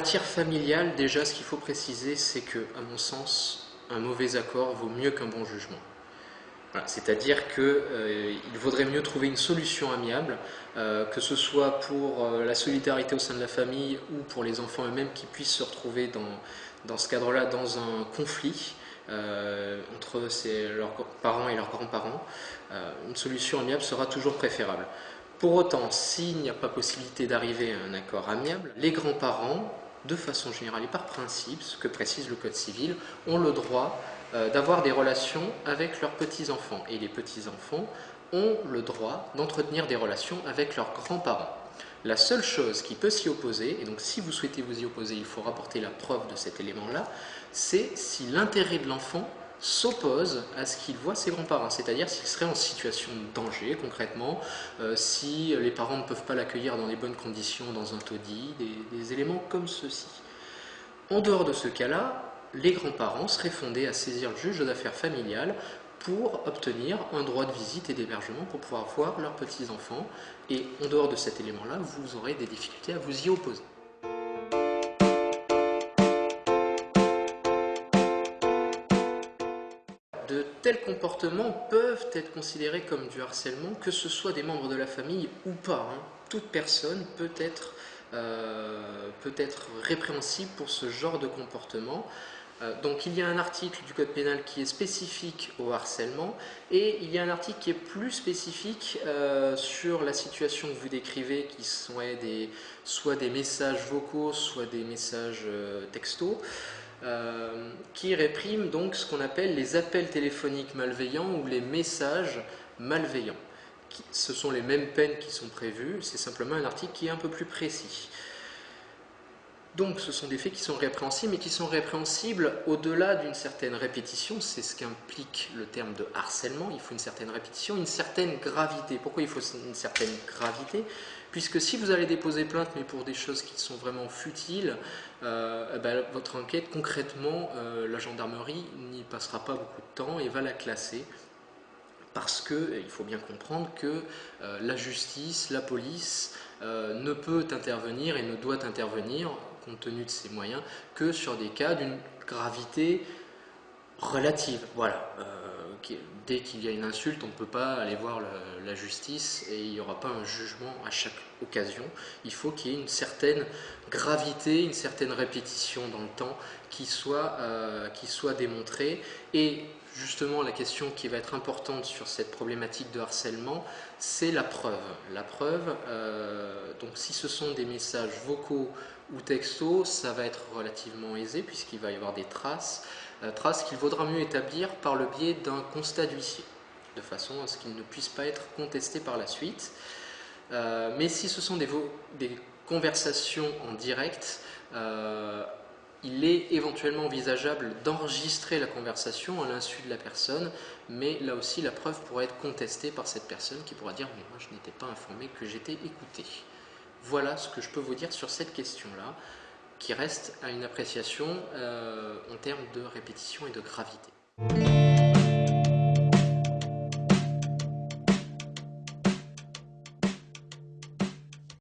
matière familiale, déjà, ce qu'il faut préciser, c'est que, à mon sens, un mauvais accord vaut mieux qu'un bon jugement. Voilà, c'est-à-dire qu'il vaudrait mieux trouver une solution amiable, que ce soit pour la solidarité au sein de la famille ou pour les enfants eux-mêmes qui puissent se retrouver dans ce cadre-là, dans un conflit entre leurs parents et leurs grands-parents. Une solution amiable sera toujours préférable. Pour autant, s'il n'y a pas possibilité d'arriver à un accord amiable, les grands-parents, de façon générale et par principe, ce que précise le Code civil, ont le droit d'avoir des relations avec leurs petits-enfants. Et les petits-enfants ont le droit d'entretenir des relations avec leurs grands-parents. La seule chose qui peut s'y opposer, et donc si vous souhaitez vous y opposer, il faut rapporter la preuve de cet élément-là, c'est si l'intérêt de l'enfant s'oppose à ce qu'il voit ses grands-parents, c'est-à-dire s'il serait en situation de danger concrètement, si les parents ne peuvent pas l'accueillir dans les bonnes conditions dans un taudis, des éléments comme ceci. En dehors de ce cas-là, les grands-parents seraient fondés à saisir le juge d'affaires familiales pour obtenir un droit de visite et d'hébergement pour pouvoir voir leurs petits-enfants. Et en dehors de cet élément-là, vous aurez des difficultés à vous y opposer. De tels comportements peuvent être considérés comme du harcèlement, que ce soit des membres de la famille ou pas. Toute personne peut être répréhensible pour ce genre de comportement. Donc il y a un article du Code pénal qui est spécifique au harcèlement et il y a un article qui est plus spécifique sur la situation que vous décrivez qui sont soit des messages vocaux, soit des messages textos. Qui réprime donc ce qu'on appelle les appels téléphoniques malveillants ou les messages malveillants. Ce sont les mêmes peines qui sont prévues, c'est simplement un article qui est un peu plus précis. Donc ce sont des faits qui sont répréhensibles, mais qui sont répréhensibles au-delà d'une certaine répétition. C'est ce qu'implique le terme de harcèlement. Il faut une certaine répétition, une certaine gravité. Pourquoi il faut une certaine gravité? Puisque si vous allez déposer plainte, mais pour des choses qui sont vraiment futiles, votre enquête, concrètement, la gendarmerie n'y passera pas beaucoup de temps et va la classer. Parce qu'il faut bien comprendre que la justice, la police ne peut intervenir et ne doit intervenir, compte tenu de ses moyens, que sur des cas d'une gravité relative. Voilà. Dès qu'il y a une insulte, on ne peut pas aller voir la justice et il n'y aura pas un jugement à chaque occasion. Il faut qu'il y ait une certaine gravité, une certaine répétition dans le temps qui soit démontrée. Et justement, la question qui va être importante sur cette problématique de harcèlement, c'est la preuve. La preuve, donc si ce sont des messages vocaux ou textos, ça va être relativement aisé puisqu'il va y avoir des traces qu'il vaudra mieux établir par le biais d'un constat d'huissier, de façon à ce qu'il ne puisse pas être contesté par la suite. Mais si ce sont des conversations en direct, il est éventuellement envisageable d'enregistrer la conversation à l'insu de la personne, mais là aussi la preuve pourrait être contestée par cette personne qui pourra dire « mais moi je n'étais pas informé que j'étais écouté ». Voilà ce que je peux vous dire sur cette question-là, qui reste à une appréciation en termes de répétition et de gravité.